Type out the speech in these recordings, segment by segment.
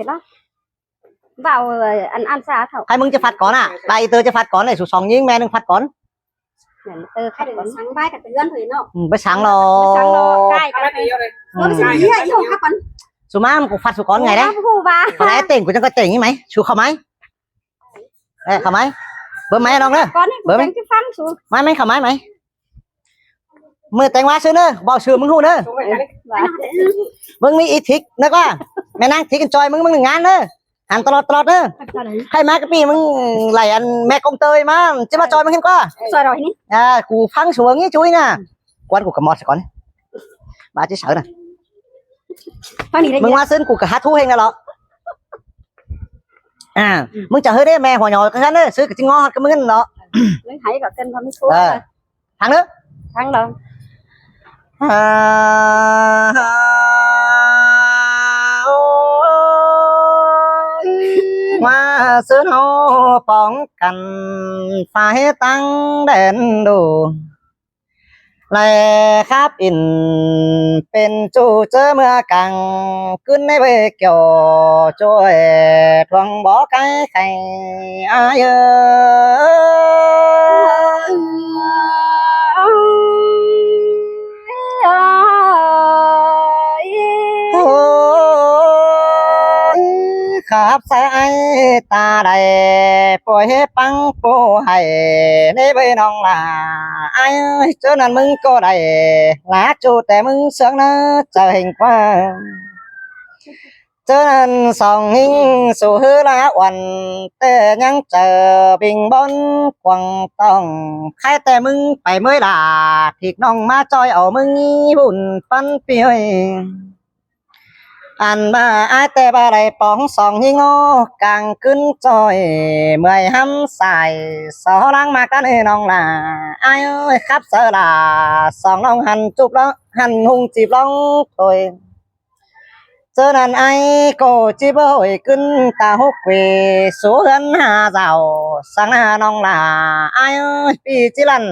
đó vào ăn xa thầu haiมึงจะฟัดก่อนอ่ะไล่เตอจะฟัดก่อนเลยสุดสองยิงแม่นึงฟัดก่อน từ khai được sáng bay cả từ gần thôi nó ไปสั่งรอ sáng lo cay cả nó bị gì vậy yêu các con สุมากูฟัดสุก่อนไงนะ phù ba คนไหนเต่งกูจะก็เต่งงี้ไหมชูเข้าไหมเข้าไหมเบอร์ไหมน้องเด้อ con ấy bữa cái phăng xuống ไม่เข้าไหมไหมมือแต่งว่าซื้อเนอะบอกชื่อมึงหูเนอะมึงมีอีทิกนะก็แม่นั่งทิกกันจอยมึงหนึ่งงานเนอะหันตลอดเนอะใครมากระปีมึงไหลอันแม่กงเตยมาจะมาจอยมึงเห็นก็ rồi rồi ní กูฟังสวงงี้ช่วยนะกวนกูกับมอสก่อนบ้าจะเฉยนะ phăng đi đây มึงมาซื้อกูกับฮัททูเฮงนะหรอมึงจะเฮ้ยได้แม่หัวหยอกันเนอะซื้อกับจิงงอกับมึงเนาะ lấy thấy cả cân không xuống ทางเนอะ thằng đâu มาซื้อเอาป้องกันไฟตั้งแดนดูเลยครับอินเป็นจูเจอเมื่อกังขึ้นในเวเกี่ยวช่วยทวงบ่อไก่ไข่อาเยครับสายตาใดปล่อยให้ปังโปให้ในใบน้องลาไอ้เจ้านั้นมึงก็ได้ลาจูแต่มึงเสือกนะเจอเห็นกว่าเจ้านั้นส่องหิงสู่ฮือละวันแต่ยังเจอบิงบนกวางต้องใครแต่มึงไปเมื่อลาที่น้องมาจอยเอามึงหุ่นปันเปียอันมาไอแต่บาไรปองสองยิงโอกางขึ้นจอยเมื่อยห้ำใส่สอลังมากกันน้องลาไอ้ครับเสลาสองน้องหันจุบแล้วหันหุงจีบร้องถอยเจอนั่นไอ้โกจีบหอยขึ้นตาหกเวสูเงินหาเจ้าสังหาน้องลาไอ้ปีจิลัน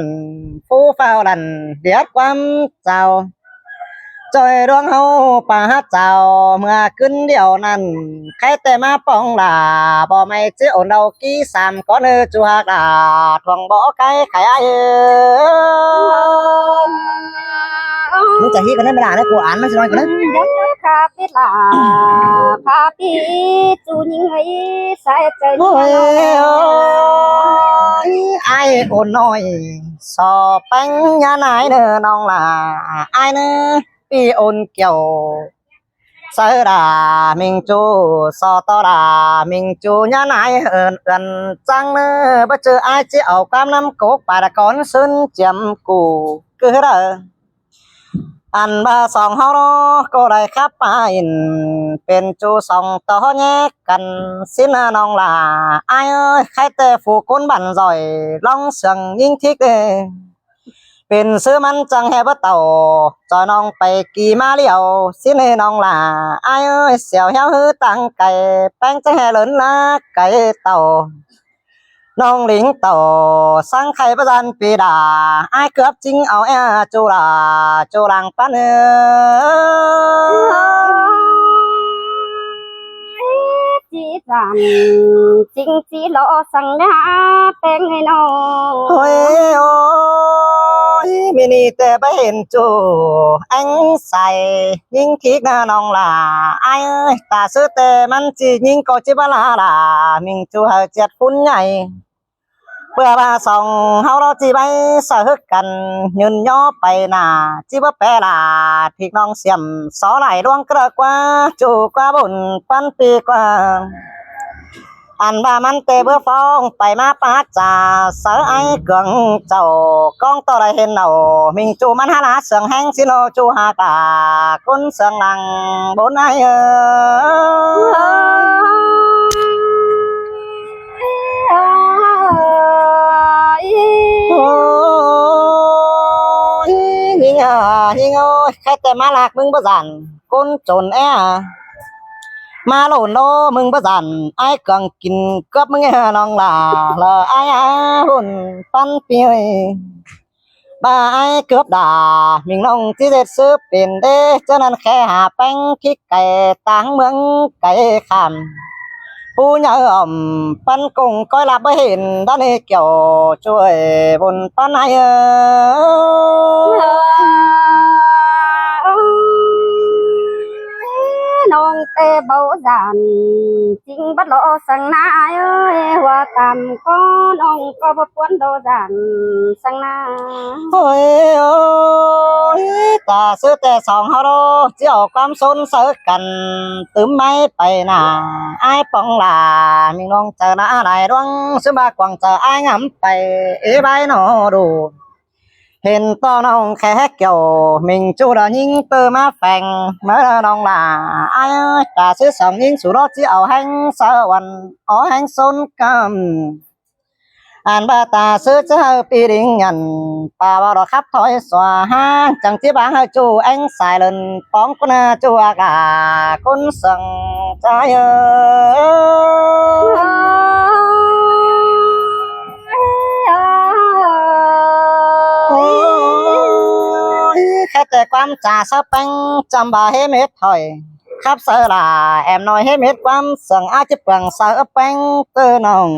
ฟูเฝ้าลันเดียดความเจ้าจอยดวงเฮาป่าเจ้าเมื่อขึ้นเดียวนั้นใครแต่มาป้องลาบ่ไม่เจ้าเรากี้สามก็เนื้อจูหักลาทวงบ่ไก่ไข่ไอ้มึงจะฮีกันได้ไม่ได้นะกูอ่านมันสิน้อยกว่านั้น คาปิลาพาปีจูนิงไอ้สายใจ โอ้ยไอ้โอนน้อยสอแป้งยาไหนเนื้อน้องลาไอ้เนื้อปีโอนเกี่ยวเสดามิงจูสอตอดามิงจูยาไหนเอินจังเนื้อบ่เจอไอ้จะเอาความน้ำโกกปาดก่อนซึ้นเจียมกูคือเด้ออันบาสองเฮาก็ได้ครับไปเป็นจูสองต่อแยกกันสินะน้องลาไอ้เอ้ยใครแต่ฝูคนบันจ่อยลองเสียงยิงทิกเด้เป็นซื้อมันจังแฮบเต่าจอน้องไปกี่มาเลี้ยวสิเนน้องลาไอ้เอ้ยเสียวเหี้ยวฮือตั้งไก่แป้งจะแห่หล่นละไก่เต่าน้องลิงเต่าสังไข่ประจันปีดาไอ้เกือบจริงเอาแอจูลาจูรังปะเนื้อ จีจันจริงจีรอสั่งนะแป้งให้น้อง โอ้ยโอ้ยมินี่แต่ไปเห็นจูอังใส่ยิงทิกนะน้องลาไอ้เอ้ยตาซื้อแต่มันจียิงก็จิบลาลามิงจูเฮเจ็ดฝุ่นใหญ่เพื่อบาสองเฮาเราจีไปสะฮึกกันยืนย่อไปหน้าจีบแปลาทิกน้องเสียมสอไหลดวงกระกว่าจูกว่าบุญปันปีกว่าอันว่ามันเตเบื่อฟ้องไปมาปาจ่าเสือไอ้เกืองเจ้ากองต่อได้เห็นเอามิงจูมันหาลาเสืองแห้งสิโนจูหากาคนเสืองหลังบนไอ้โอ้ยยิงยิงโอ้ยแค่แต่มาหลักมึงบ่สั่นคนจนแอมาโลนโลมึงบ่สั่นไอ้กังกินกับมึงน้องลาละไอ้หุ่นปันเปีย bà ai cướp đà mình nông chỉ dệt sư biển đê cho nên khe hà bánh khi cày táng mướn cày khảm phu nhớ phân cùng coi là bơi hình đó này kiểu chuối buồn phân ai nông tê bầu giàn chính bắt lộ sang na ơi hoa tam có nông có bắp cuốn đồ giàn sang na ôi ôi ta sư tê sòng hao đô chiều quam xôn sơ cần tứ máy bay nà ai bóng là mình nông chờ đã đại đoan sư ba quăng chờ ai ngắm bay ý bay nó đủ hiện to nông khẽ kiểu mình chú đã nhìn từ má phèn mới nông là ai ơi ta sư sòng nhìn số đó chỉ ở hành sơ quần ở hành xôn cầm anh ba ta sư chơi pi đình nhận pa bao đó khắp thổi xòa ha chẳng chỉ bán hơi chú anh xài lần bóng con chú gà con sừng trái khét tệ quan trà sắp bánh chăm bà hết mết thôi khắp sợ là em nói hết mết quan sừng ai chấp bằng sợ bánh tư nồng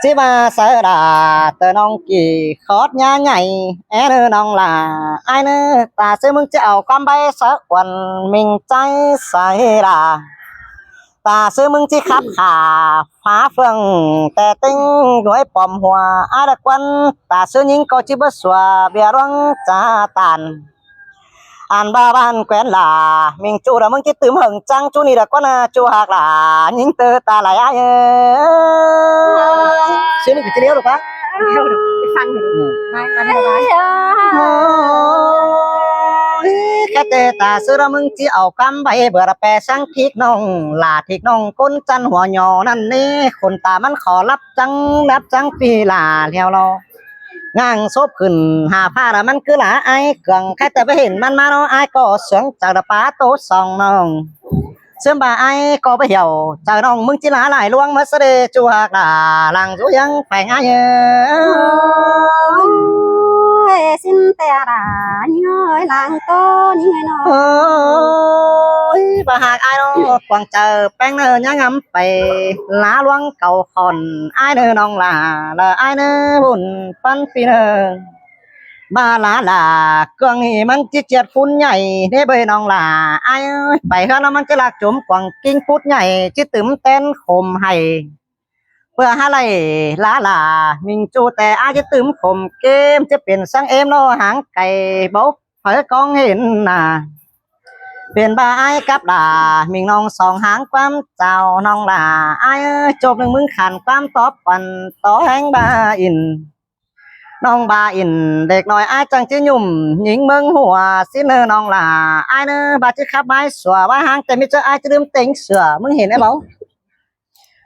chỉ mà sợ là tờ nông kỳ khót nhá nhảy é nữa nông là ai nữa ta sẽ mừng chào con bay sợ quần mình trái say là ta sẽ mừng chỉ khắp hà phá phương tè tinh đuổi bom hòa ai đã quân ta sẽ những có chỉ bất xóa bia đoan cha tàn anh ba ban quen là mình chú đã mừng chỉ tưm hừng trăng chú này là con chú hạc là những từ ta lại ai xíu nữa cái liêu được quá theo được cái phăng này này là đây cái tê ta xưa đó mừng chỉ ảo cam bay bữa là bè sang thịt nông là thịt nông côn chănหัว nhỏนั่นนี่คนตามันขอรับจังปีlà theo lo ngang xốpขึ้นหาผ้าแล้วมันคือหลาไอ้เกลืองใครแต่ไปเห็นมันมาเนาะไอ้ก็เสียงจากตะป้าโต๊ะสองน้องเสื่อมบ่าไอ้ก็ไปเหี่ยวจากน้องมึงจิลาหลายลวงมาเสด็จจัวกาหลังจูยังไปง่ายxin tè đà nhơi làng tô như người nói บ่หากไอ้เนาะกวางเจอแป้งเนื้อยังไปล้าลวงเก่าขอนไอ้เนื้อน้องล่ะละไอ้เนื้อบุญปันปีเนื้อบ้าlà cường thìมันจิเจียดฟุ้นใหญ่เด้เบยน้องล่ะไอ้ไปเฮือนแล้วมันจะลากจุ่มกวางกิ้งพุดใหญ่จิตึมเต้นขมให้เพื่อหาไรล่ะมิงจูแต่อาจจะตึมขมเกมจะเป็นสังเอ็มโนหางไก่บ๊อบเผยกองเห็นน่ะเป็นบ้าไอ้กับด่ามิงน้องสองหางความเจ้าน้องล่ะไอ้จบหนึ่งมึงขันความตอบปันต่อแห้งบ้าอินน้องบาอินเด็กน้อยไอ้จังจะยุ่มหญิงเมืองหัวสิเนอน้องล่ะไอ้เนอบาจะขับไม้สัวว่าหางแต่ไม่เจอไอ้จะลืมเต็งเสือมึงเห็นไอ้บ้า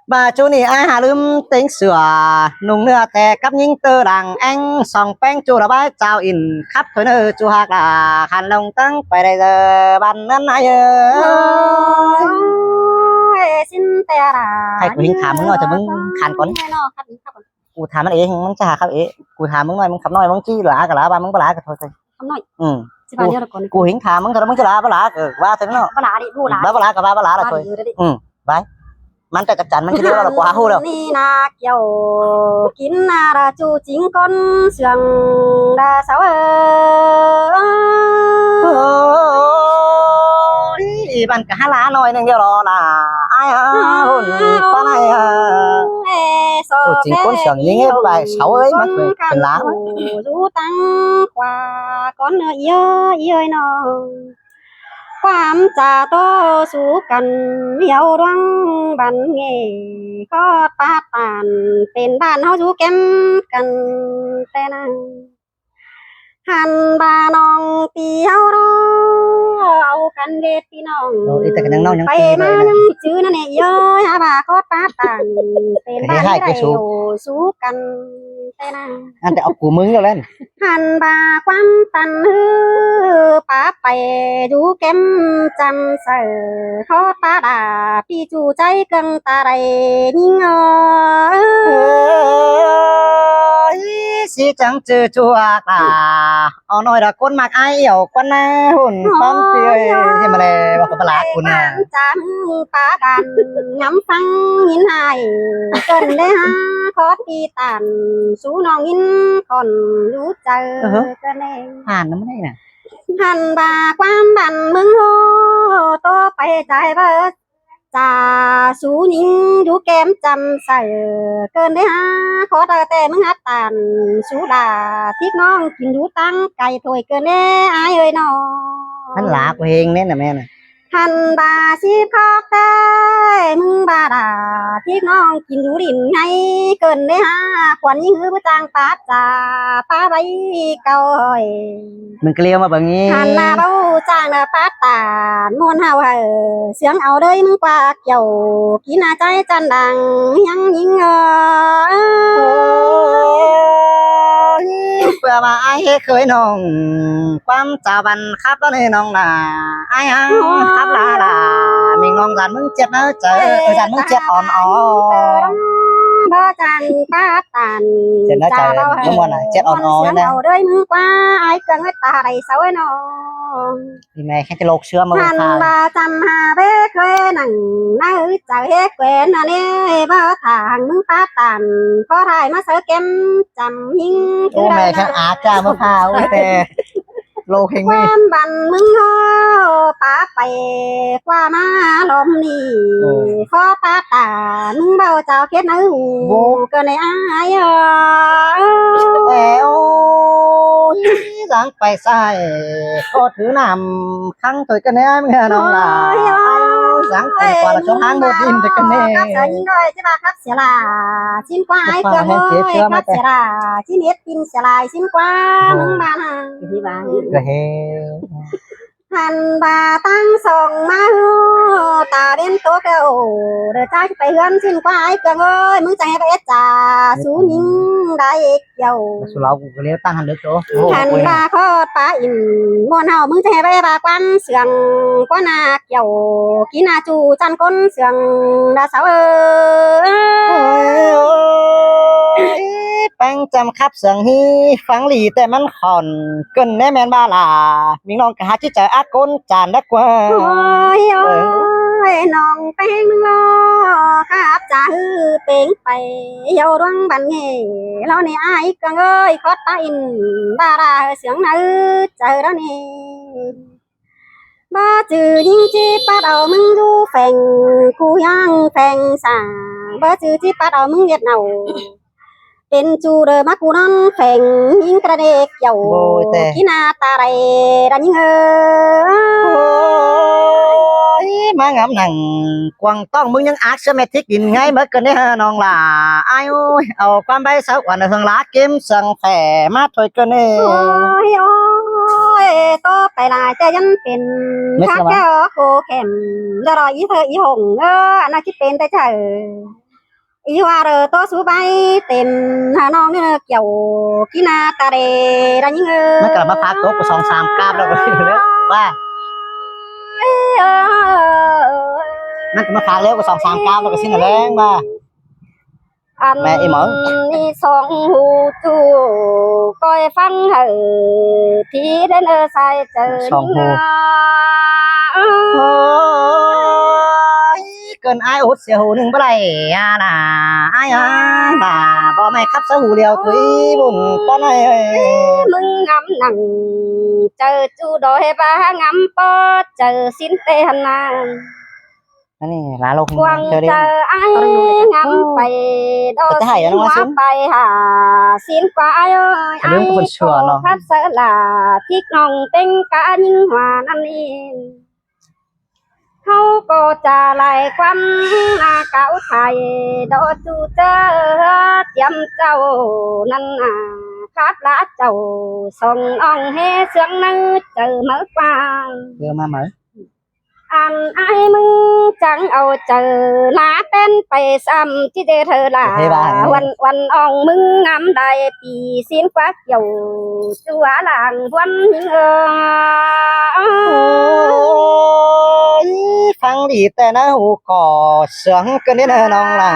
bà chú này ai hà lưm tính sửa nung nửa tè cắp những tơ đằng anh sòng beng chú là bái chào in khắp thôi nơi chú hạc là hàn lông tăng phải đây giờ bàn năn ai xin tè đà hayกูหิงถามมึงหน่อยแต่มึงขันก่อนกูถามมันเองมึงจะหาครับเอ๊ะกูถามมึงหน่อยมึงขับหน่อยมึงจี้หลากับหลาบ้ามึงบ้าหลากับthôi thôiกูหิงถามมึงแต่มึงจะหลาบ้าหลาว่าถึงเนาะบ้าหลาดิบ้าหลากับบ้าหลาละthôiไปมันแต่จักจันมันคิดว่าเรากว่าหูแล้วนี่นาเกี่ยวกินนาราจูจิงก้นเสียงดาสาวมันก็หาล้าหน่อยนึงเดียวรอล่ะไอ้หุ่นป้าไหนจิงก้นเสียงยิ่งไปเสาเอ้ยมันเป็นล้ารู้ตั้งกว่าก้อนเนื้อเยอะเย้ยน้องความจ่าโตสู้กันเหนียวรังบันเงก็ปาปานเป็นบ้านเฮาสู้แก้มกันแต่นั้นหันบาน้องตีเฮาเราเอากันเด็ดพี่น้องไปมายังจื้อนั่นเองเยอะฮะบ่าก็ปาปานเป็นบ้านที่ได้สู้กันแต่นั้นอันแต่เอากูมึงแล้วเล่นหันบาความตันฮือป้าไปดูแก้มจำเสือทอดตาดาพี่จูใจกังตาไรยิ่งสิ xí chẳng chư chua à ở nói là con mặc ai hiểu con na hồn con tươi thì mà này bảo có lạ con à จานปากันย้ำฟังยินหายเกินได้ฮะขอตีตันสู้น้องยินก่อนรู้เจอกันเอง hàn nó mới nè หันบาความบันมึงโหโตไปใจเบิดจ่าสูยิงดูแก้มจำใส่เกินได้ฮะขอแต่มึงฮัดตันสูดาที่น้องกินดูตั้งไก่ถวยเกินแน่อายเอ้ยน้อง hắn lạ của hiền đấy nè mẹ nè หันบาสิพอกได้มึงบาดาที่น้องกินดูดินไงเกินได้ฮะขวัญยิงหือผู้จางปาจ่าป้าใบเก่าเอ้ย mình kêu mà bằng nghe หันหน้าเบ้าจางน่ะปาตานวลเฮาเสียงเอาเลยมึงกว่าเกี่ยวกินหน้าใจจันดังยังยิงvừa mà ai hết khơi nồng quan chào bạn khắp đó này nồng là ai hả khắp là mình nồng dàn mưng chết nó trời dàn mưng chết òn òn บ่จังปาตาน chết nó trời đúng không này chết òn เสีย òn ง nè เอาเลยมึงกว่าไอ้เกิงตาได้เสาไอ้น้อง thì mày khen cái lột xưa mà หัน thà ว่าจำหาเบ้เคยนั่งนั่งเจอเฮ็ดแกวนอันนี้บ่ทางมึงปาตันขอถ่ายมาเสือเก็มจำหิง ô mày khen á cha mà thà ôi tè lột hình ค mi วามบันมึงฮอปาไปกว่ามาลมนี่ขอปาตามึงเบาเจ้าเฮ็ดนะหูก็ในอายeo dáng phải sai có thứ làm khăng thôi cái này nghe nồng là dáng phải qua là chỗ hang một đêm thì cái ครับเสือ này ยิงก้อยใช่ป่ะครับเสียลาชิ้นกว่าไอ้เกลือโอ้ยครับเสียลาชิ้นเฮ็ดกินเสียลายชิ้นกว่ามึงบ้านที่บ้าน cái hè หันบาตั้งส่งมาฮูตาเป็นตัวเก่าเด้อจ้าไปเฮือนชิ้นกว่าไอ้เกลือเอ้ยมึงจะให้ไปเอ็ดจ่าสูยิงได้เกี่ยว số lâu cũng liêu tăng hẳn được chỗ หันบาคอดปลาอิ่มมวนเฮามึงจะให้ไปบากวันเสืองกว่านาเกี่ยวกินนาจูจันก้นเสืองดาเสาเอ้ย bánh chăm khắp sườn hi phẳng lìแต่มันขอนเกินแน่แม่นบ้าล่ะมิงน้องกะหาจิใจอาก้นจานดักว่า โอ้ยโอ้ยน้องแป้งมึงรอครับจ่าฮือเป่งไปเยาดวงบันเง่แล้วนี่ไอ้กังเอ้ยคอดปลาอิ่มบาราเสียงนาเจอแล้วนี่บ้าจือยิงจีปัดเอามึงดูแฝงกูยังแฝงสาบ้าจือจีปัดเอามึงเวียดเนาเป็นจูเดอมากูนอนแฝงยิงกระเดกเกี่ยวกินาตาไรดันยิงmà ngắm nằng quăng tôngมึงยังอาร์ตเมทิกกินไงเมื่อกันเนี่ยน้องล่ะไอ้โอ้ยเอาความใบสาวกว่าในเฮืองล้าเกมสั่งแฝมาถอยกันเนี่ย โอ้ยโอ้ยต่อไปลายจะยันเป็นข้าแก้วโคเข็มจะรออีเธออีหงอันนั้นคิดเป็นแต่เฉยอีว่าเรอตัวสูใบเต็มหาน้องนี่เกี่ยวกินาตาเรดันยิงมันกลับมาพักโต๊ะกู2-3 กราบแล้วก็เลยว่ามันก็มาพักแล้วกู2-3 กราบแล้วก็สิ้นแรงว่า อันนี่สองหูจูก้อยฟังเหอที่เดินใส่เจอ เกินไอ้อุดเสียหูหนึ่งเมื่อไรน่ะไอ้น่ะบ่ไม่ขับเสียหูเดียวคุยบุญป้อนไอ้ มึงงำหนังเจอจูดอยบ้างำปอเจอสินเตหันนา นั่นนี่ลาลง กวางเจอไอ้งำไปดอสินว่าไปหาสินกว่าไอ้ไอ้ขับเสลาที่น้องเต็งกะยิงหัวนั่นเองเขาก็จะไล่ความอาเก่าไทยดอจูเจอเจียมเจ้านั่นครับละเจ้าส่งอ่องเฮเสียงนึเจอเมื่อกวาง เดี๋ยวมาเหมือ อันไอ้มึงจังเอาเจอหน้าเต้นไปซ้ำที่เดเธอล่ะวันอ่องมึงงามได้ปีสิ้นกว่าเกี่ยวจัวหลังวันฟังดีแต่นะหูก่อเสียงกันนี่นะน้องล่ะ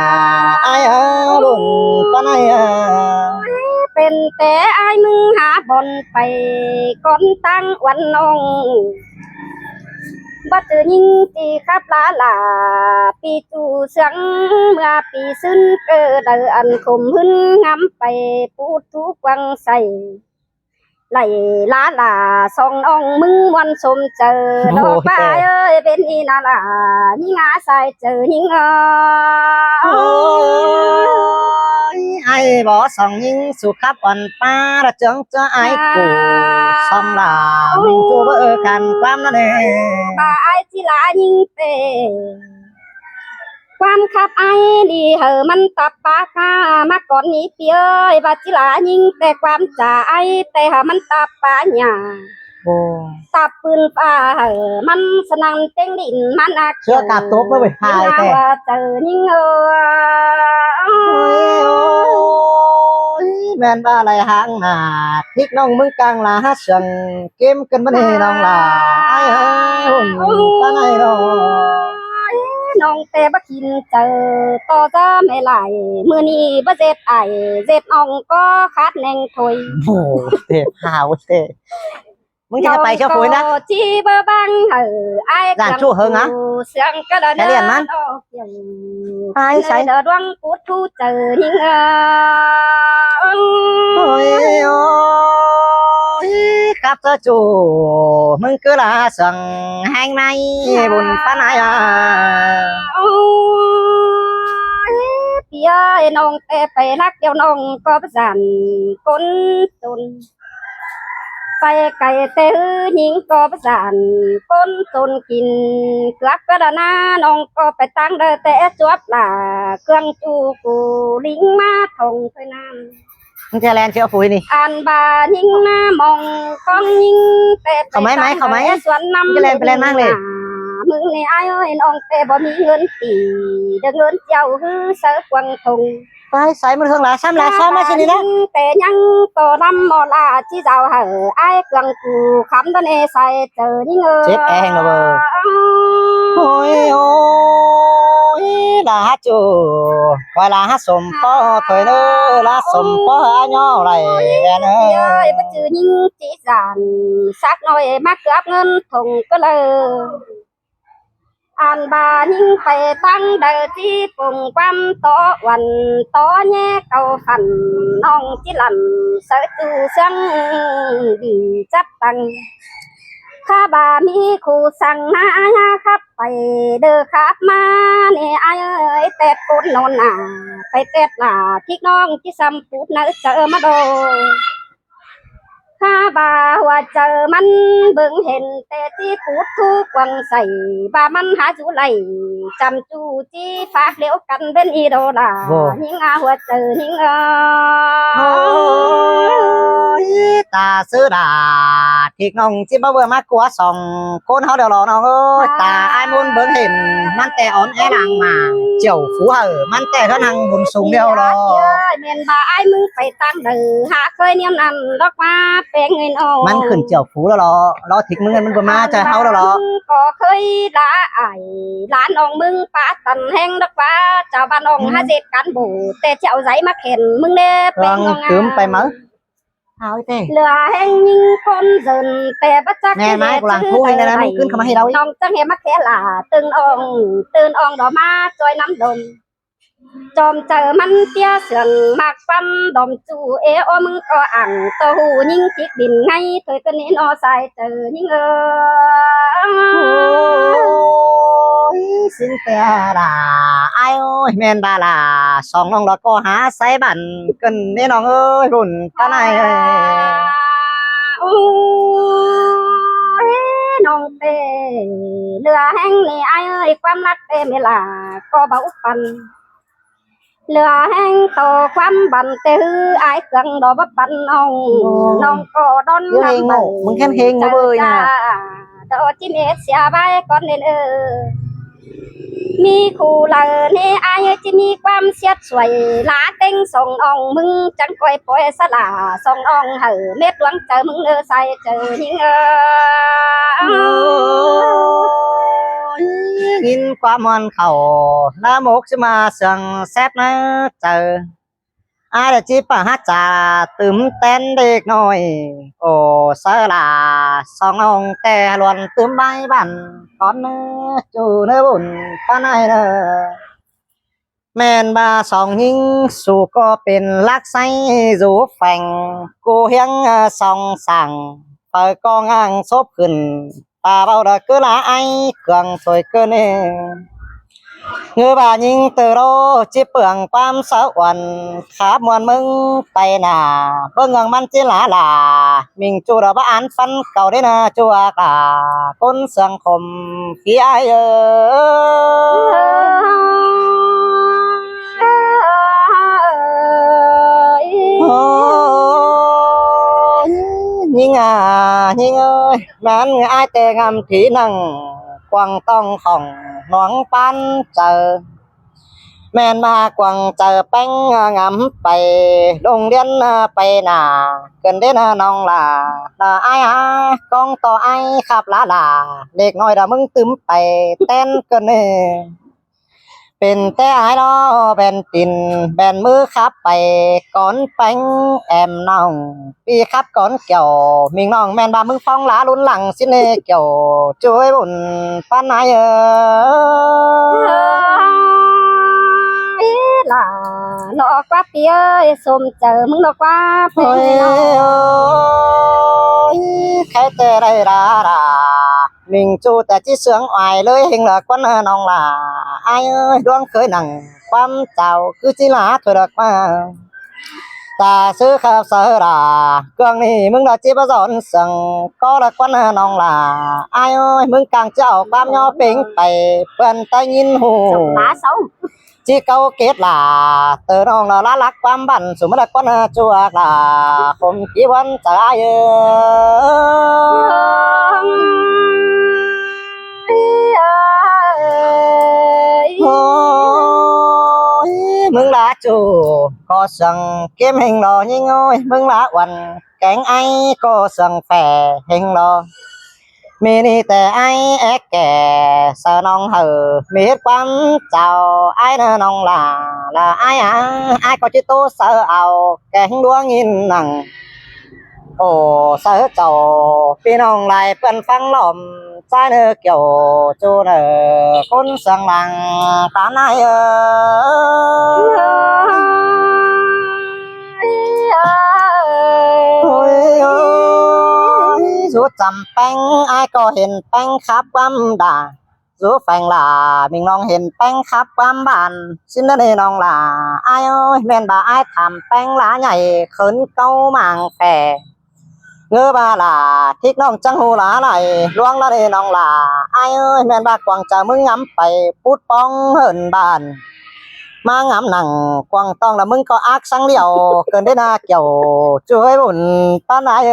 ไอ้บุญป้อนไอ้ ไป เป็นแต่ไอ้มึงหาบนไปก่อนตั้งวันน้องบัดเจอยิงตีครับลาปีจูเสียงเมื่อปีซึ้นเกิดอันคมหึนงำไปพูดทุกวังใส่ไหลลาสองน้องมึงวันสมเจอดอกป้าเอ้ยเป็นอีนาลายิงอาใส่เจอยิงai bỏ sòng nhưng su khắp quần pa là chứng cho ai cụ xong là mình chua bơ cằn quam nó nè ป้าไอ้ที่ลายิงเตความขับไอ้ดีเหอะมันตับปากกามาก่อนนี้เปียยบาจิลายิงแต่ความจ่าไอ้แต่หามันตับปาหยา Ồ, ตับปืนป่าเหอะมันสนังเต็งดินมันอัก chưa cạp tốt mới phải ยิง hài เอา thế เจอยิงôi men ba lại hang nà thích nông mưng càng là hát sừng kiếm cân vấn đề nông là ai ơi hồn ta này rồi น้องแต่บักินเจอต่อจะไม่ไหลมือนี้บ่เจ็บไอเจ็บอ่องก็คัดแหน่งถอย Ồ, thế hào thếมึงจะไปเชียวปุ๋ยนะ จีบบังเหอไอ้ ด่านชั่วเฮิงอะ เสียงกระดาน แค่เรียนมัน ไอ้ใส่ เดอดวงพูดทูเจอหิงôi ôi khắp cho chủ mừng cứ là sừng hang nay buồn phá này à พี่เอ้ยน้องแต่ไปรักเดียวน้องก็ประสานคนจนไปไก่แต่หญิงก็ประสานคนจนกินกลับกระนาน้องก็ไปตั้งเดอแต่จวบล่ะเครื่องจูกูลิงมาทงไปน้ำ มึงจะแลนเชียวปุ๋ยนี่ อันบายิงมามองกองยิงแต่ไป เขาไหมเขาไหม สวนน้ำ จะเล่นไปเล่นมากเลย มึงนี่ไอ้เอ้ยน้องแต่บ่มีเงินตีเดินเงินเจ้าฮือเสือกวังทง ไปใส่มันเทิงละซ้ำละซ้ำมาสินี่นะ แต่ยังต่อลำมอลาจีเจ้าเหอไอ้เครื่องกูคำตะเนใส่เจอยิงเจ็บแองระเบิด โอ้ยโอ้ยlà hát chủ gọi là hát sầm po thời nơ là sầm po nhỏ này nè เอ้ยบ่จือยิงจีจานสักหน่อยมาเกือบเงินทงก็เลยอันบายิงไปตั้งเดอที่ปุ่งความต่อวันต่อแย่เก่าขันน้องจิลันเสือจูเสียงดีจับตังข้าบามีคู่สั่งนาครับไปเด้อครับมาเนี่ยไอ้เอ้ยแต่กุนนอนหนาไปเต็ดหลาที่น้องที่ซ้ำพูดนะเจอมาโดข้าบาว่าเจอมันเบิ่งเห็นแต่ที่พูดทุกวังใส่บามันหาจูไหลจำจูจีฝากเลี้ยวกันเป็นอีโดลาหิงอาหัวเจอหิงôi ta sư đà thịt nông chỉ bao vừa mắc quá sòng côn hao đều lò nó ơi ta ai muốn bướng hình man tè ón e nàng mà chiều phú hở man tè nó nàng buồn sùng đeo lo เมียนบาไอ้มึงไปตั้งเดือหาเคยเนี่ยนั่นดอกมาเป็นเงินโอ มันขึ้นเจียวฟูแล้วรอถิกมึงเงินมันก็มาจะเฮาแล้วรอ ก็เคยละไอ้หลานน้องมึงป้าตันแห้งดอกว่าเจ้าบ้านน้องหาเจ็ดกันบูแต่เจ้าใจมาเข็นมึงเน่เป็น Vâng, งง cướmไปมั้งเอาไอ้เต้ เหลือแห้งยิงคนเดินแต่บัจัก แน่ไหมกูหลังพูดให้นะมึงขึ้นเข้ามาให้เราอีก น้องจังเห็นมาแค่ล่ะตื่นอ่องดอกมาจอยน้ำดมจอมเจอมันเตี้ยเสืองมากฟันดอมจูเอโอมึงก็อ่างตัวหูยิงจิกดินไงเธอตัวนี้นอใส่เจอยิงxin tè là ai ơi men ba là sòng nong đó có há say bản cần nên nong ơi buồn ta này โอ้ยน้องเต้เรือแห้งนี่ไอ้เอ้ยความรักเต้ไม่ล่ะก็เบาปันเรือแห้งโตความบันเตื้อไอ้เครื่องดอกบันน้องก็ดอน Yêu hình ngộ,มึงkhen hình nó bơi nè ดอกจิเมเสียใบก่อนเนมีคู่เหล่านี้ไอ้จะมีความเสียดสวยลาเต็งส่งอ่องมึงจังก้อยปล่อยสลาส่งอ่องเหอเม็ดหลวงเจอมึงใส่เจอหิงnhìn qua mòn khẩu lá mốc chứ mà sườn xếp nó chờ ai là chỉ bà hát trà tướm tên địch nồi ồ sơ là song ông tè luôn tướm bay bản con chủ nơi bùn con này nè men ba song hình su cóเป็นลักไซรูแฝงกูเฮียงสองสั่งเปิดกองอ่างซบขึ้นตาเบาดะcứ là ai cường sôi cơ nè người bà nhìn từ đâu chỉ bường quan sáu quần khá muôn mừng tay nà bưng ngang man chỉ là mình chu đã bắt án phân cầu đấy nè chùa cả con sương khom khi ai nhìn ơi màn ai tè ngầm thí năng quăng tông khổng noáng pan chờ men ma quăng chờ bánh ngắm bay đông điên bay nà gần đến nong là ai con to ai khắp làเด็ก น้อย đã mừng tướm bay tên cơn nè เป็นแต่ไอ้ดอเป็นตินเป็นมือขับไปก้อนแป้งแอมน้องปีขับก้อนเกี่ยวมิงน้องแม่นบามึงฟ้องหลาลุ้นหลังสิเนเกี่ยวช่วยบุญป้านายlà nó quá phía xôm chờ mừng nó quá ôi ôi khai tê đây ra mình chuแต่chỉ sướng oai lưới hình là con nong là ai ơi đoán khởi nặng quan chào cứ chỉ là thôi được mà ta sư khắp sở là cương nàyมึงđã chỉ bao giờ sừng có là con nong là ai ơiมึงcàng chào quan nhau bình bày bên tay nhìn hồ lá sống chỉ câu kết là từ nong là lá lắc quan bản số là con chùa là không chỉ quan chờ ai ôi mừng lá chủ có sừng kiếm hình lò như ngôi mừng lá quần cánh ai có sừng phè hình lò mini tè ai ép kẻ sợ nong hờ miết quắm chào ai nè nong là ai ai có chỉ tô sợ ảo cánh đua nghìn nằng ồ sợ chầu phi nong lại phân phăng lòm trái nơ kiểu chu nơ con sang làng tán ai dù chầm bánh ai có hình bánh khắp quăm đà dù phanh là mình nong hình bánh khắp quăm bàn xin đến nong là ai ơi men bà ai thầm bánh lá nhảy khấn câu màng phè ngơ ba là thích nong trắng hồ lá này loang lá đây nong là ai ơi men ba quăng chờ mừng ngắm phải phút bóng hơn bàn mang ngắm nặng quăng tông là mừng có ác sang liều cần đến kiểu chuối bùn tan ai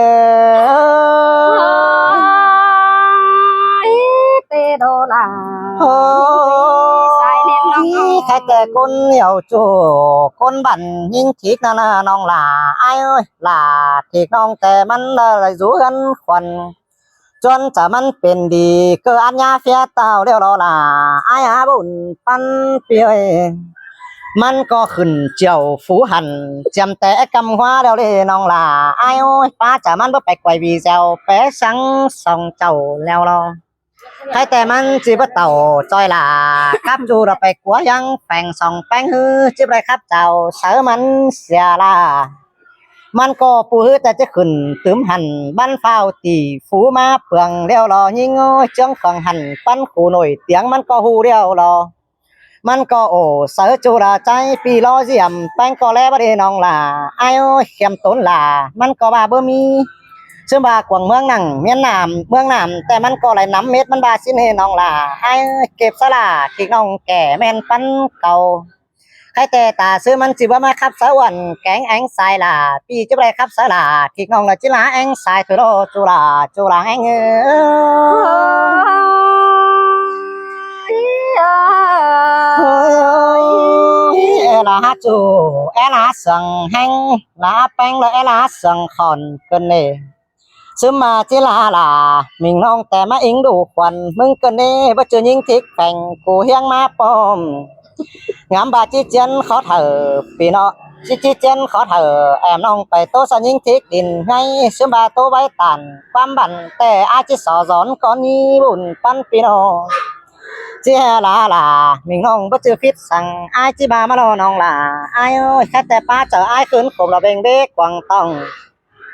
tê đô là khách con nhiều chủ con bản nhưng thịt là nong là ai ơi là thịt nong tèมันlại rú gân khuẩn chọn chảมันเป็นดีcơ ăn nha phía tao đeo đó là ai bùn pan piơi มันก็ขึ้นเจียวฝูหันจำแต่กำหัวเดียวเลยน้องล่ะไอ้โอ้ยป้าจ๋ามันบ่ไปไกววีเจ้าแปะสังส่องเจ้าแล้วรอใครแต่มันจีบเต่าจอยล่ะครับจูเราไปกัวยังแฝงส่องแป้งฮือจีบไรครับเจ้าเสือมันเสียล่ะมันก็ปูฮือแต่จะขึ้นตืมหันบ้านเฝ้าตีฝูมาเปลืองเดียวรอยิงโอ้ยเจืองฝั่งหันปั้นขู่หน่อยเตียงมันก็หูเดียวรอมันก็โอ้เสือจูราใจปีล้อเยี่ยมแป้งก็แล้วบ่ได้น้องล่ะไอ้โอ้ยเข้มต้นล่ะมันก็บ่าบ่มีซึ่งบ่ากวางเมืองนั่งเมียนน้ำเมืองน้ำแต่มันก็ไหลน้ำเม็ดมันบ่าสิเฮน้องล่ะไอ้เก็บสลาที่น้องแก่แม่นปันเก่าใครแต่ตาซื้อมันสิบ่มาขับสะวันแกงแองสายล่ะปีจะบ่ได้ขับสลาที่น้องละจิลาแองสายตุโรจุลาแองlà chủ là sừng hang là bánh là sừng khòn cơn nè sớm mà chỉ là mình nonแต่มาอิงดูควันมึงcơn nèบ่เจอยิงทิกแข่งกูเฮียงมาปอมงามบาจิเจียนขอเถอปีเนาะ chi chi chân khó thở em nong phải tô sa những thích đình ngay sớm bà tô bái tàn quan bản tè ai chỉ sò gión con ni bùn pan pino chỉ là mình nong bất chư phít sang ai chỉ bà mà nong là ai ơi khách tè pa chờ ai khấn khổ là bên bê quảng tòng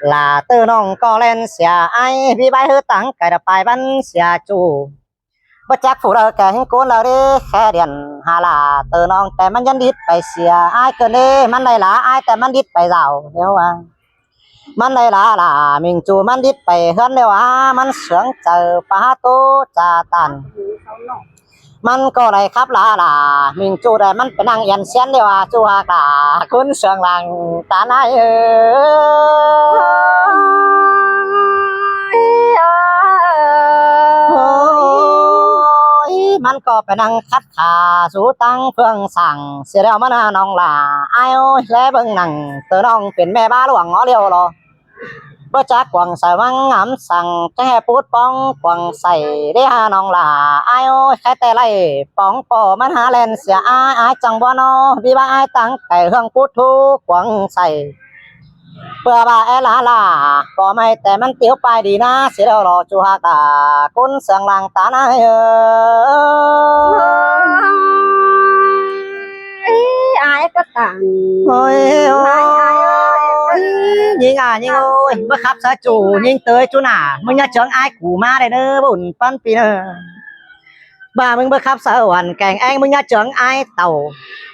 là tư nong co lên xìa ai vì bài hư tăng cái đập bài văn xìa chủ bất chắc phụ đời cái hình cuốn là đi khe điện hà là từ nonแต่มันยันดิดไปเสียไอ้เกินนี่มันได้ละไอ้แต่มันดิดไปเจ้าเดี๋ยวว่ามันได้ละมิงจูมันดิดไปเฮือนเดี๋ยวมันเสืองเจอปาโตจาตันมันก็ได้ครับละมิงจูได้มันเป็นนางเอียนเสียนเดี๋ยวจูฮากาคุณเสืองหลังตาไหนมันก็ไปนั่งคัดขาสู้ตั้งเพื่องสั่งเสียแล้วมันน้องล่ะไอ้โอ้ยแล้วเบิ่งหนังเตอน้องเป็นแม่บ้าหลวงง้อเลียวรอบ่จักกวางใส่วังงำสั่งแค่พูดป้องกวางใส่ได้หาน้องล่ะไอ้โอ้ยแค่แต่ไรป้องปอมันหาแลนเสียอ้ายจังบ่นอพี่ว่าอ้ายตั้งแต่เฮืองพูดทุกกวางใส่เพื่อว่าล่ะก็ไม่แต่มันเตี้ยวไปดีนะเสียแล้วรอจูฮากาคุณเสียงหลังตาหน้าai có tàn ôi nhìn nhìn ơi bữa khắp xã chủ nhìn tới chỗ nàoมึงnhớ chướng ai củ ma đây nữa bùn pan pi nữa bàมึงbữa khắp xã hoàn cảnh anhมึงnhớ chướng ai tàu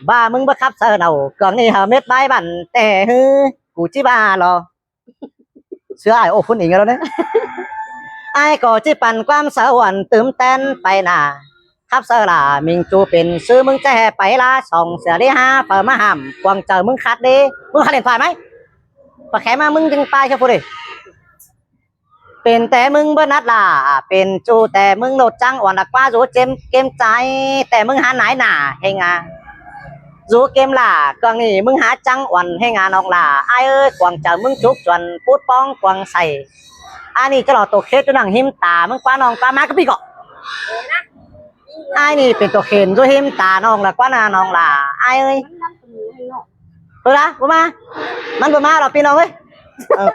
bàมึงbữa khắp xã đầu cường đi hở mét bãi bản tè hư củ chi bà lo sửa ai ô phun ỉnh rồi đấy ai có chiปั่นความสวรรค์ตื่มเต้นไปน่ะครับเสล่ะมิงจูเป็นซื้อมึงจะแห่ไปละส่องเสือได้ห้าเปิดมาห้ามกวางเจอมึงคัดดิมึงคัดเล่นฝ่ายไหมปะแขมามึงจึงตายแค่พูดดิเป็นแต่มึงเบิ้นัดล่ะเป็นจูแต่มึงโหลดจังอ่อนดักว่ารู้เจมเกมใจแต่มึงหาไหนหน่าให้งารู้เกมล่ะกวางนี่มึงหาจังอ่อนให้งานองล่ะไอ้เอ้ยกวางเจอมึงจุกจวนพูดป้องกวางใส่อันนี้จะหล่อตัวเคสตัวหนังหิมตามึงกว่าน้องปลามาก็ปีกไอ้นี่เป็นตัวเข็นตัวหิมตาน้องละกว่านาน้องล่ะไอ้เอ้ยเฮ้ยนะกูมามันบ่มาหรอกพี่น้องเอ้ย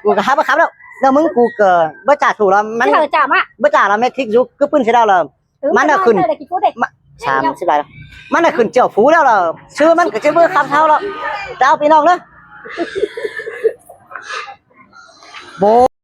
กูก็หาบ่ครับแล้วแล้วมึงกูเกิดบ่จ่าถูกแล้วมัน cái thời chạm á บ่จ่าแล้วแม่ทิกยุคือปืนสิดาวแล้วมันน่ะขึ้น 30 บาทมันน่ะขึ้นเจ้าฟูแล้วล่ะชื่อมันก็สิบ่คำเท่าแล้วเจ้าพี่น้องเด้อโบ